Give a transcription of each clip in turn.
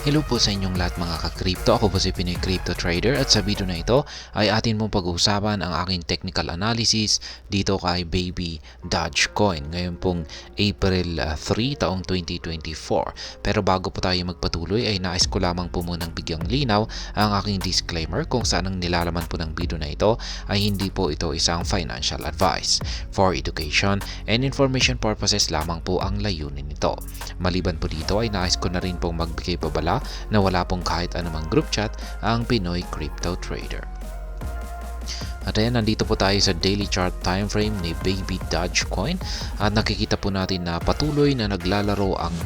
Hello po sa inyong lahat mga ka-crypto. Ako po si Pinoy Crypto Trader at sa video na ito ay atin mong pag-uusapan ang aking technical analysis dito kay Baby Dogecoin ngayon pong April 3 taong 2024. Pero bago po tayo magpatuloy ay nais ko lamang po munang bigyang linaw ang aking disclaimer kung saan ang nilalaman po ng video na ito ay hindi po ito isang financial advice. For education and information purposes lamang po ang layunin nito. Maliban po dito ay nais ko na rin pong magbigay babala na wala pong kahit anumang group chat ang Pinoy Crypto Trader. At ayan, nandito po tayo sa daily chart time frame ni Baby Dogecoin at nakikita po natin na patuloy na naglalaro ang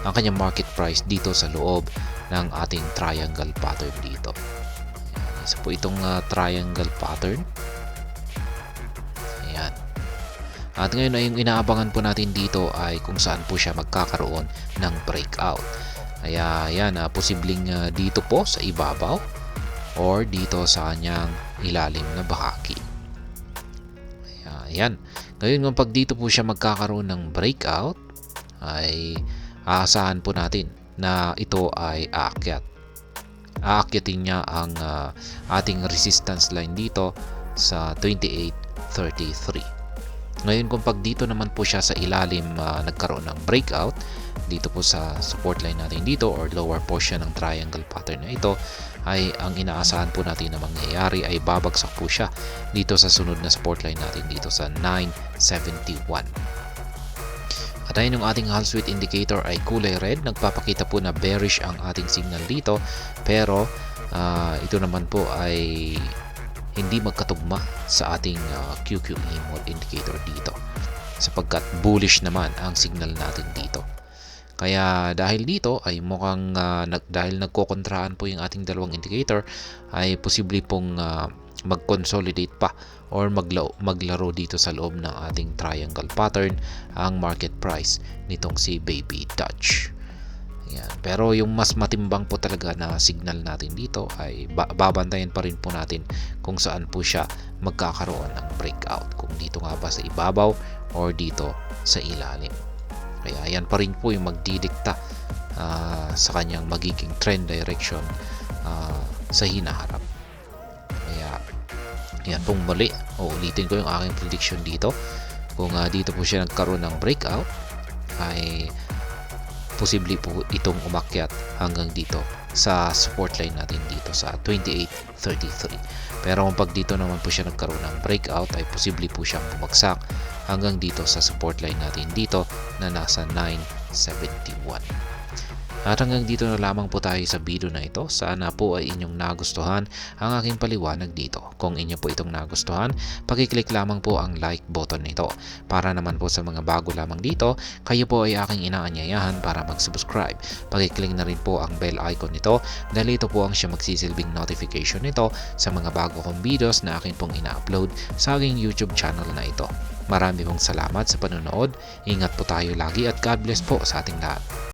kanyang market price dito sa loob ng ating triangle pattern dito. Ayan, isa po itong triangle pattern. Ayan. At ngayon ay yung inaabangan po natin dito ay kung saan po siya magkakaroon ng breakout. Kaya yan, posibleng dito po sa ibabaw or dito sa kanyang ilalim na bahagi. Ayan. Ngayon pag dito po siya magkakaroon ng breakout ay aasahan po natin na ito ay aakyat. Aakyatin niya ang ating resistance line dito sa 28.33. Ngayon kung pag dito naman po siya sa ilalim nagkaroon ng breakout dito po sa support line natin dito or lower portion ng triangle pattern na ito ay ang inaasahan po natin na mangyayari ay babagsak po siya dito sa sunod na support line natin dito sa 971. At ayun yung ating Hall Sweet indicator ay kulay red, nagpapakita po na bearish ang ating signal dito pero ito naman po ay hindi magkatugma sa ating QQE mode indicator dito sapagkat bullish naman ang signal natin dito. Kaya dahil dito ay mukhang dahil nagkokontrahan po yung ating dalawang indicator ay posible pong mag-consolidate pa or maglaro dito sa loob ng ating triangle pattern ang market price nitong si Baby Doge. Yan. Pero yung mas matimbang po talaga na signal natin dito ay babantayan pa rin po natin kung saan po siya magkakaroon ng breakout. Kung dito nga ba sa ibabaw or dito sa ilalim. Kaya yan pa rin po yung magdidikta sa kanyang magiging trend direction sa hinaharap. Kaya yan pong muli. Ulitin ko yung aking prediction dito. Kung dito po siya nagkaroon ng breakout ay posible po itong umakyat hanggang dito sa support line natin dito sa 28.33. Pero kung pag dito naman po siya nagkaroon ng breakout ay posible po siyang bumagsak hanggang dito sa support line natin dito na nasa 971. At hanggang dito na lamang po tayo sa video na ito. Sana po ay inyong nagustuhan ang aking paliwanag dito. Kung inyo po itong nagustuhan, pakiclick lamang po ang like button nito. Para naman po sa mga bago lamang dito, kayo po ay aking inaanyayahan para mag-subscribe. Pakiclick na rin po ang bell icon nito dahil ito po ang siya magsisilbing notification nito sa mga bago kong videos na akin pong ina-upload sa aking YouTube channel na ito. Marami pong salamat sa panonood. Ingat po tayo lagi at God bless po sa ating lahat.